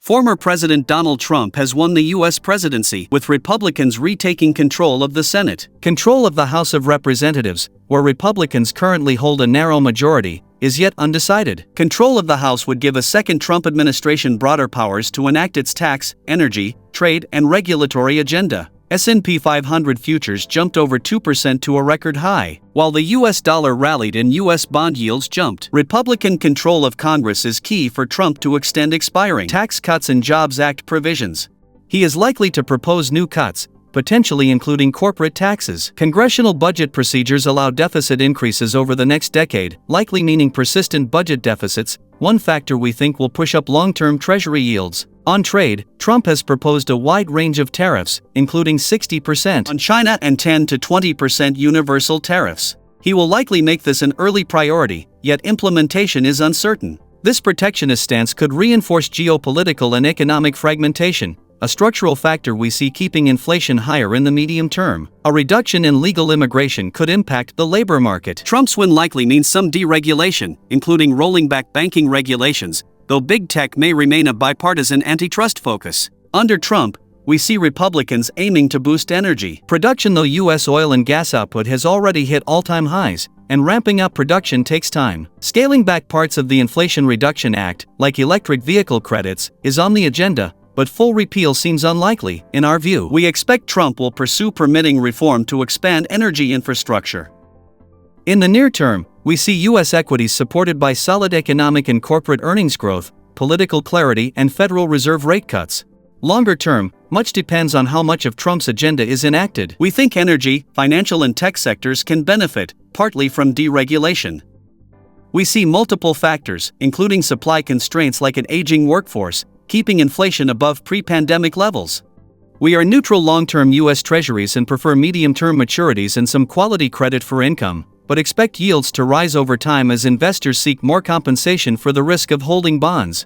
Former President Donald Trump has won the U.S. presidency, with Republicans retaking control of the Senate. Control of the House of Representatives, where Republicans currently hold a narrow majority, is yet undecided. Control of the House would give a second Trump administration broader powers to enact its tax, energy, trade, and regulatory agenda. S&P 500 futures jumped over 2% to a record high, while the U.S. dollar rallied and U.S. bond yields jumped. Republican control of Congress is key for Trump to extend expiring Tax Cuts and Jobs Act provisions. He is likely to propose new cuts, potentially including corporate taxes. Congressional budget procedures allow deficit increases over the next decade, likely meaning persistent budget deficits, one factor we think will push up long-term Treasury yields. On trade, Trump has proposed a wide range of tariffs, including 60% on China and 10 to 20% universal tariffs. He will likely make this an early priority, yet implementation is uncertain. This protectionist stance could reinforce geopolitical and economic fragmentation, a structural factor we see keeping inflation higher in the medium term. A reduction in legal immigration could impact the labor market. Trump's win likely means some deregulation, including rolling back banking regulations, though big tech may remain a bipartisan antitrust focus. Under Trump, we see Republicans aiming to boost energy production, though U.S. oil and gas output has already hit all-time highs, and ramping up production takes time. Scaling back parts of the Inflation Reduction Act, like electric vehicle credits, is on the agenda, but full repeal seems unlikely, in our view. We expect Trump will pursue permitting reform to expand energy infrastructure. In the near term, we see U.S. equities supported by solid economic and corporate earnings growth, political clarity, and Federal Reserve rate cuts. Longer term, much depends on how much of Trump's agenda is enacted. We think energy, financial, and tech sectors can benefit, partly from deregulation. We see multiple factors, including supply constraints like an aging workforce, keeping inflation above pre-pandemic levels. We are neutral long-term U.S. Treasuries and prefer medium-term maturities and some quality credit for income, but expect yields to rise over time as investors seek more compensation for the risk of holding bonds.